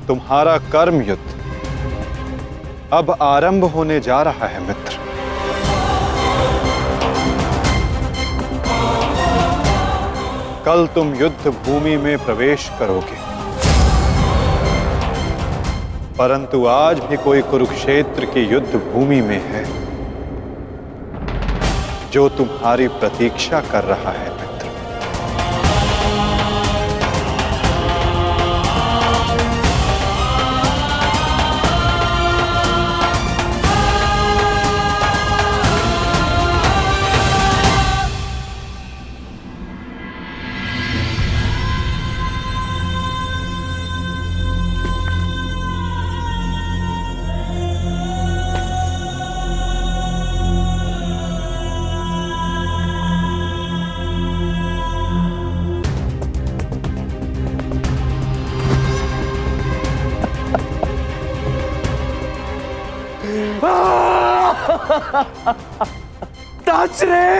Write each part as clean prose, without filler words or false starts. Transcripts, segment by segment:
तुम्हारा कर्म युद्ध अब आरंभ होने जा रहा है मित्र। कल तुम युद्ध भूमि में प्रवेश करोगे, परंतु आज भी कोई कुरुक्षेत्र की युद्ध भूमि में है जो तुम्हारी प्रतीक्षा कर रहा है मित्र। टच रे!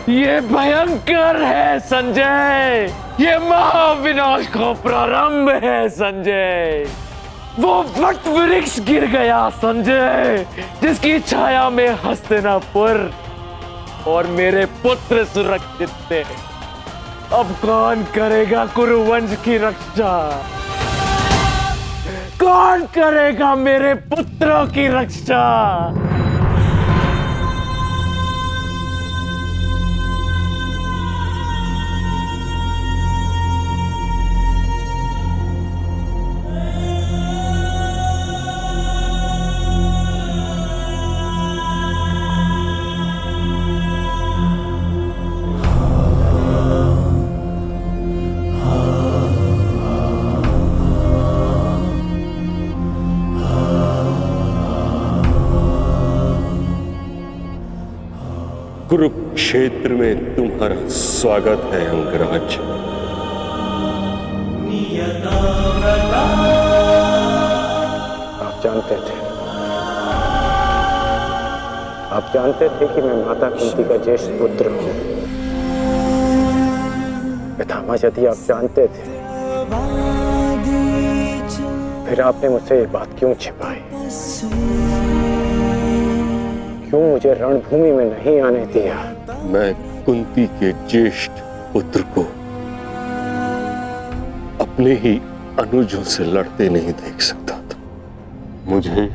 ये भयंकर है संजय, ये महाविनाश का प्रारंभ है संजय। वो वट वृक्ष गिर गया संजय, जिसकी छाया में हस्तिनापुर और मेरे पुत्र सुरक्षित थे। अब कौन करेगा कुरुवंश की रक्षा? कौन करेगा मेरे पुत्रों की रक्षा? कुरुक्षेत्र में तुम्हारा स्वागत है अंगराज। आप जानते थे कि मैं माता कुंती का ज्येष्ठ पुत्र हूँ। पितामह, यदि आप जानते थे फिर आपने मुझसे ये बात क्यों छिपाई? क्यों मुझे रणभूमि में नहीं आने दिया? मैं कुंती के ज्येष्ठ पुत्र को अपने ही अनुजों से लड़ते नहीं देख सकता था। मुझे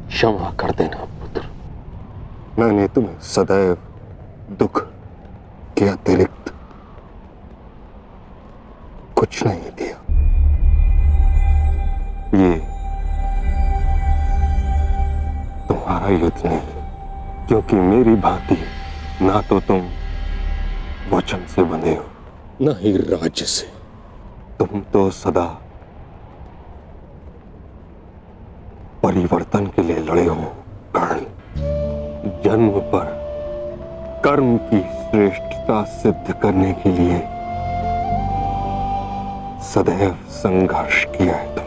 क्षमा कर देना पुत्र। मैंने तुम्हें सदैव दुख के अतिरिक्त कुछ नहीं दिया। ये तुम्हारा युद्ध नहीं, क्योंकि मेरी भांति ना तो तुम वचन से बंधे हो, न ही राज्य से। तुम तो सदा परिवर्तन के लिए लड़े हो कर्ण। जन्म पर कर्म की श्रेष्ठता सिद्ध करने के लिए सदैव संघर्ष किया है तुम,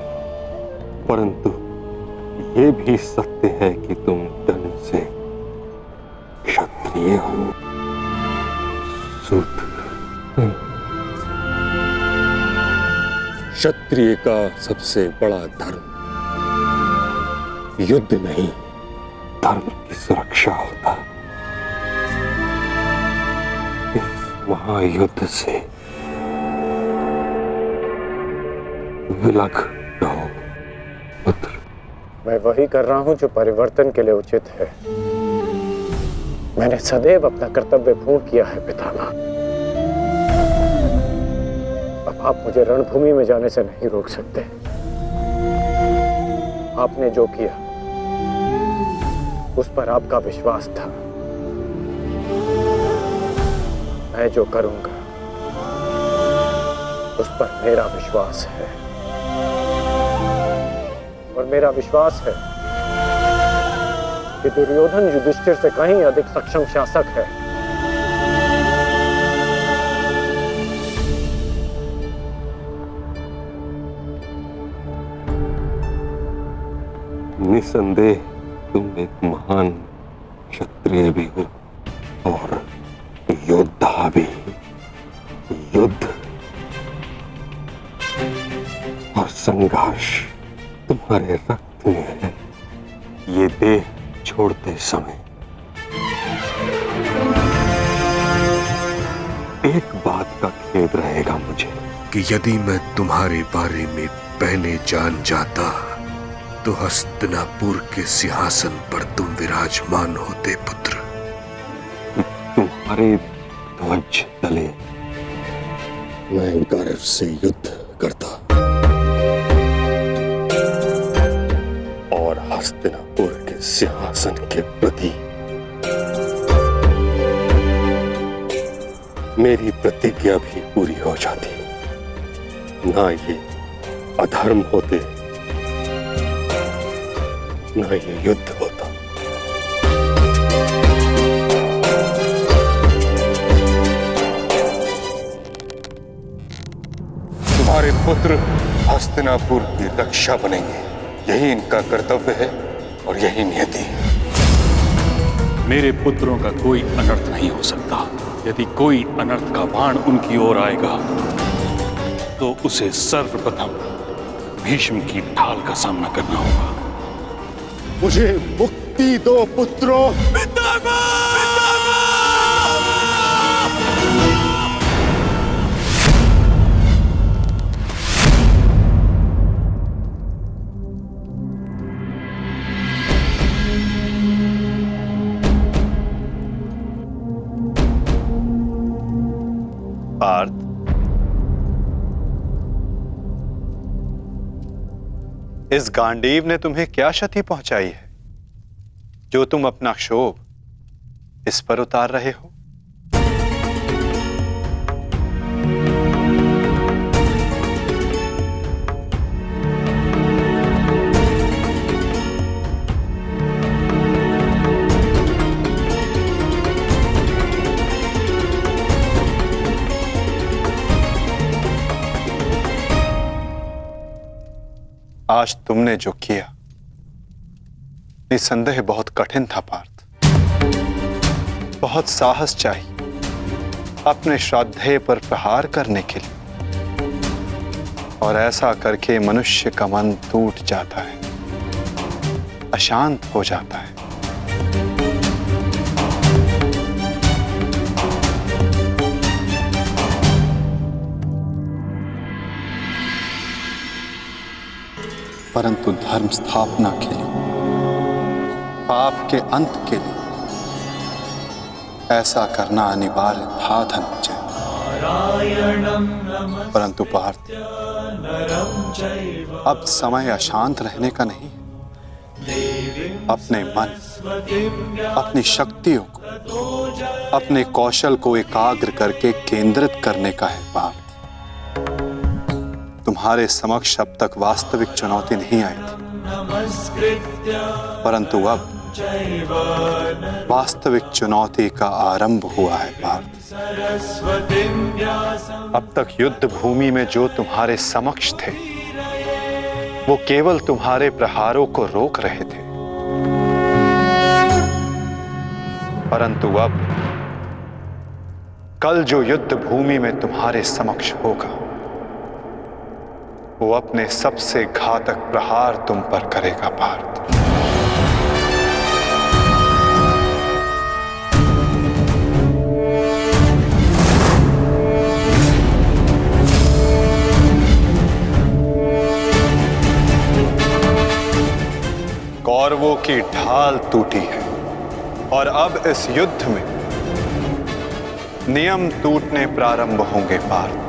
परंतु ये भी सत्य है कि तुम जन्म से क्षत्रिय हो। सूत्र क्षत्रिय का सबसे बड़ा धर्म युद्ध नहीं, धर्म की सुरक्षा होता। इस महायुद्ध से विलग रहो पुत्र। मैं वही कर रहा हूं जो परिवर्तन के लिए उचित है। मैंने सदैव अपना कर्तव्य पूर्ण किया है पितामह। अब आप मुझे रणभूमि में जाने से नहीं रोक सकते। आपने जो किया उस पर आपका विश्वास था। मैं जो करूंगा उस पर मेरा विश्वास है, और मेरा विश्वास है कि दुर्योधन युधिष्ठिर से कहीं अधिक सक्षम शासक है। निसंदेह तुम एक महान क्षत्रिय भी हो और योद्धा भी। युद्ध और संघर्ष तुम्हारे रक्त में है। ये देह छोड़ते समय एक बात का खेद रहेगा मुझे कि यदि मैं तुम्हारे बारे में पहले जान जाता तो हस्तिनापुर के सिंहासन पर तुम विराजमान होते पुत्र। तुम्हारे ध्वज तले मैं गर्व से युद्ध करता और हस्तिनापुर के सिंहासन के प्रति मेरी प्रतिज्ञा भी पूरी हो जाती। ना ये अधर्म होते, ना ये युद्ध होता। तुम्हारे पुत्र हस्तिनापुर की रक्षा बनेंगे, यही इनका कर्तव्य है और यही नियति। मेरे पुत्रों का कोई अनर्थ नहीं हो सकता। यदि कोई अनर्थ का बाण उनकी ओर आएगा तो उसे सर्वप्रथम भीष्म की ढाल का सामना करना होगा। मुझे मुक्ति दो पुत्रों। पार्थ, इस गांडीव ने तुम्हें क्या क्षति पहुंचाई है जो तुम अपना क्षोभ इस पर उतार रहे हो? आज तुमने जो किया निसंदेह बहुत कठिन था पार्थ। बहुत साहस चाहिए अपने श्राद्धेय पर प्रहार करने के लिए, और ऐसा करके मनुष्य का मन टूट जाता है, अशांत हो जाता है। परंतु धर्म स्थापना के लिए, पाप के अंत के लिए ऐसा करना अनिवार्य था धनंजय। परंतु पार्थ, अब समय अशांत रहने का नहीं। अपने मन, अपनी शक्तियों को, अपने कौशल को एकाग्र करके केंद्रित करने का है पार्थ। तुम्हारे समक्ष अब तक वास्तविक चुनौती नहीं आई थी, परंतु अब वास्तविक चुनौती का आरंभ हुआ है पार्थ। अब तक युद्ध भूमि में जो तुम्हारे समक्ष थे वो केवल तुम्हारे प्रहारों को रोक रहे थे, परंतु अब कल जो युद्ध भूमि में तुम्हारे समक्ष होगा वो अपने सबसे घातक प्रहार तुम पर करेगा पार्थ। कौरवों की ढाल टूटी है और अब इस युद्ध में नियम टूटने प्रारंभ होंगे पार्थ।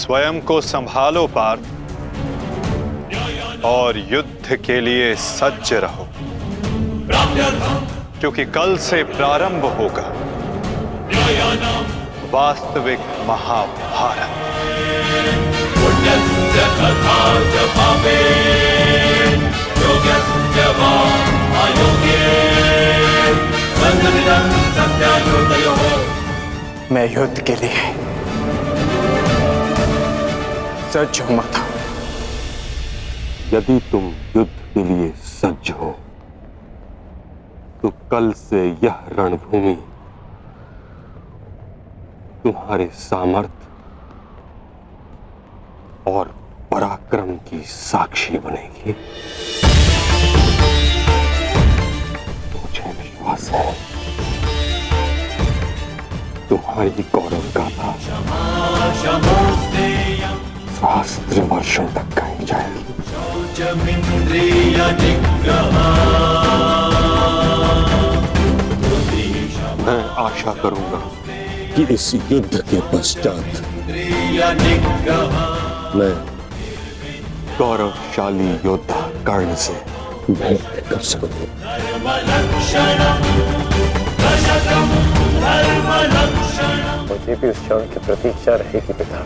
स्वयं को संभालो पार्थ और युद्ध के लिए सज्ज रहो, क्योंकि कल से प्रारंभ होगा वास्तविक महाभारत। मैं युद्ध के लिए सज्ज हूं माता। यदि तुम युद्ध के लिए सज्ज हो तो कल से यह रणभूमि तुम्हारे सामर्थ्य और पराक्रम की साक्षी बनेगी। मुझे विश्वास है तुम्हारी गौरव गाथा सहस्त्र वर्षों तक गाई जाएगी। मैं आशा करूंगा कि इस युद्ध के पश्चात मैं गौरवशाली योद्धा कर्ण से भेंट कर सकूं। मुझे भी उस क्षण की प्रतीक्षा रहेगी पिता।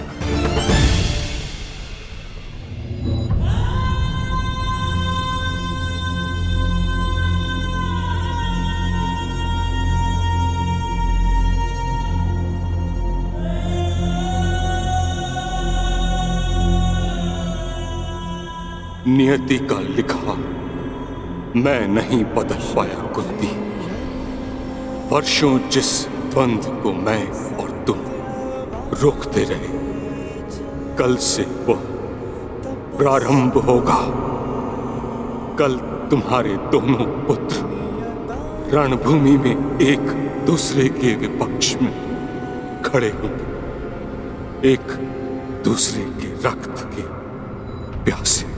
नियति का लिखा मैं नहीं बदल पाया कुंती। वर्षों जिस द्वंद्व को मैं और तुम रोकते रहे, कल से वो प्रारंभ होगा। कल तुम्हारे दोनों पुत्र रणभूमि में एक दूसरे के विपक्ष में खड़े होंगे, एक दूसरे के रक्त के प्यासे।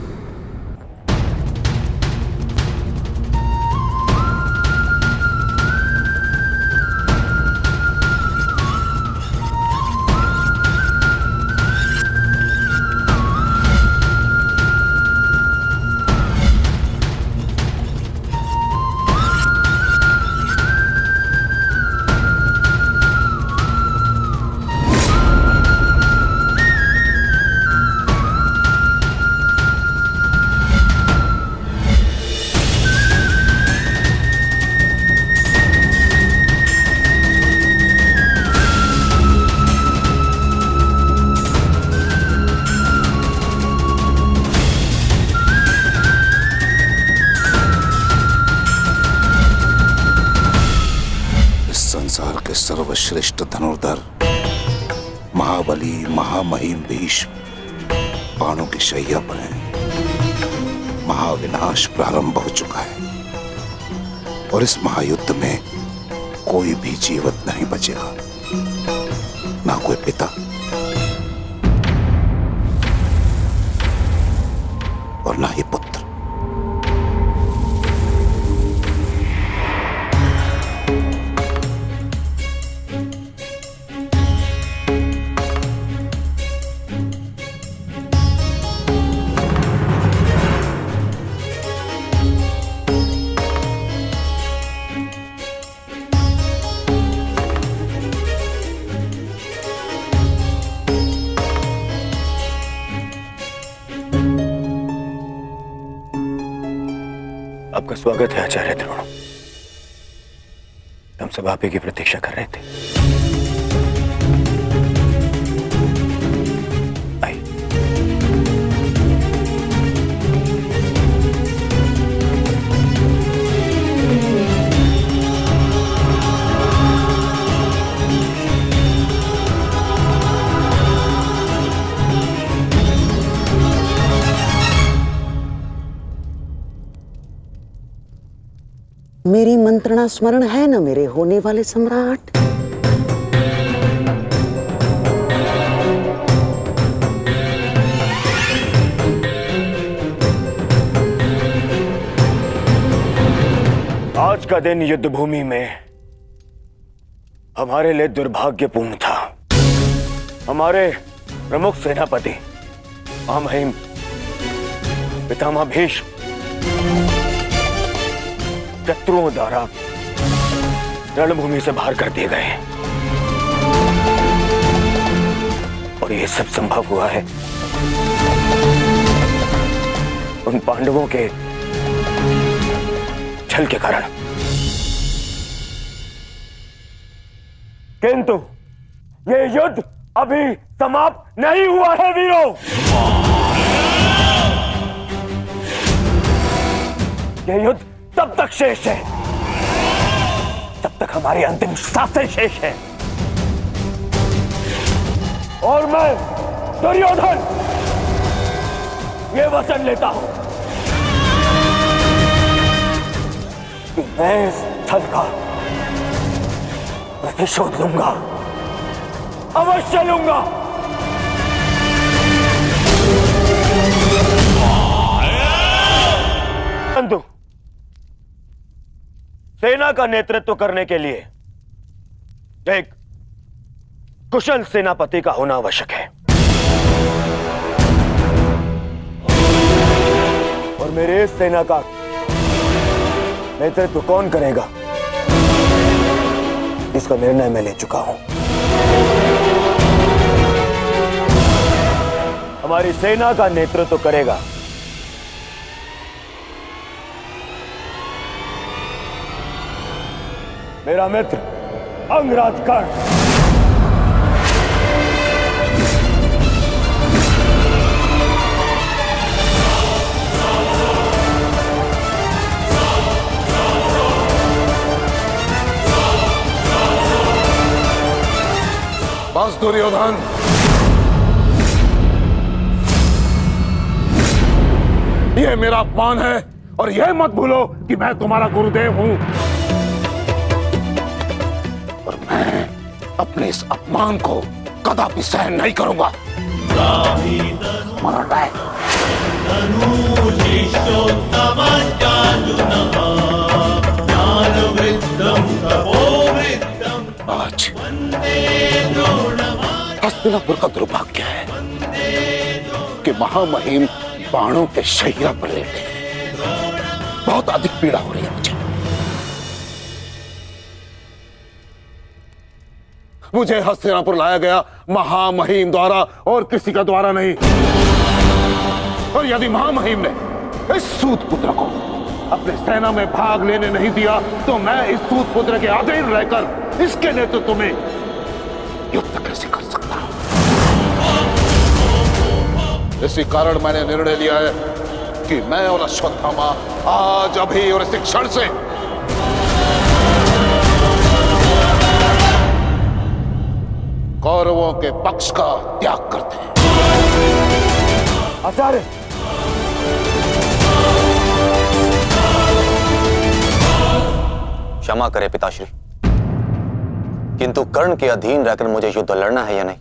संसार के सर्वश्रेष्ठ धनुर्धर महाबली महामहिम भीष्म बाणों की शैया पर है। महाविनाश प्रारंभ हो चुका है और इस महायुद्ध में कोई भी जीवित नहीं बचेगा, ना कोई पिता और ना ही पुत्र। आपका स्वागत है आचार्य द्रोण। हम सब आप ही की प्रतीक्षा कर रहे थे। आइए। मेरी मंत्रणा स्मरण है न मेरे होने वाले सम्राट? आज का दिन युद्ध भूमि में हमारे लिए दुर्भाग्यपूर्ण था। हमारे प्रमुख सेनापति महामहिम पितामह भीष्म शत्रुओं द्वारा रणभूमि से बाहर कर दिए गए और यह सब संभव हुआ है उन पांडवों के छल के कारण। किंतु यह युद्ध अभी समाप्त नहीं हुआ है वीरों। यह युद्ध तब तक शेष है जब तक हमारी अंतिम सांसें शेष है। और मैं दुर्योधन ये वचन लेता हूं कि मैं इस छल का प्रतिशोध लूंगा, अवश्य लूंगा। परंतु सेना का नेतृत्व करने के लिए एक कुशल सेनापति का होना आवश्यक है, और मेरे इस सेना का नेतृत्व कौन करेगा इसका निर्णय मैं ले चुका हूं। हमारी सेना का नेतृत्व करेगा मेरा मित्र अंगराज कर्ण। बस दुर्योधन, यह मेरा अपमान है और यह मत भूलो कि मैं तुम्हारा गुरुदेव हूं। और मैं अपने इस अपमान को कदापि सहन नहीं करूंगा। मराठा है। आज हस्तिनापुर का दुर्भाग्य है कि महामहिम बाणों के शैया पर लेटे हैं। बहुत अधिक पीड़ा हो रही है मुझे हस्तिनापुर लाया गया महामहिम द्वारा और किसी का द्वारा नहीं। और यदि महामहिम ने इस सूत पुत्र को अपने सेना में भाग लेने नहीं दिया तो मैं इस सूत पुत्र के अधीन रहकर इसके नेतृत्व में युद्ध कैसे कर सकता हूं। इसी कारण मैंने निर्णय लिया है कि मैं और अश्वत्थामा आज अभी और इसी क्षण से कौरवों के पक्ष का त्याग करते हैं। आचार्य, क्षमा करें पिताश्री, किंतु कर्ण के अधीन रहकर मुझे युद्ध लड़ना है या नहीं,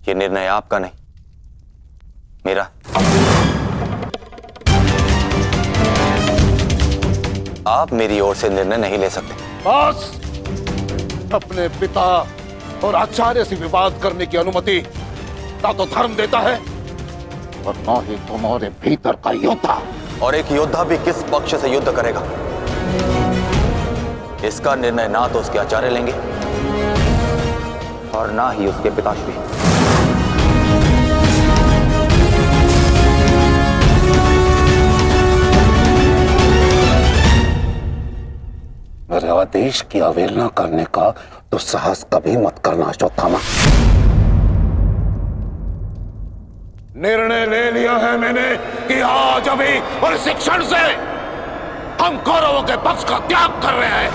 यह निर्णय आपका नहीं, मेरा। आप मेरी ओर से निर्णय नहीं ले सकते। बस अपने पिता और आचार्य से विवाद करने की अनुमति ना तो धर्म देता है और न ही तुम्हारे भीतर का योद्धा। और एक योद्धा भी किस पक्ष से युद्ध करेगा, इसका निर्णय ना तो उसके आचार्य लेंगे और ना ही उसके पिताश्री। मेरे आदेश की अवहेलना करने का तो साहस कभी मत करना अश्वत्थामा। निर्णय ले लिया है मैंने कि आज अभी और इस क्षण से हम कौरवों के पक्ष का त्याग कर रहे हैं।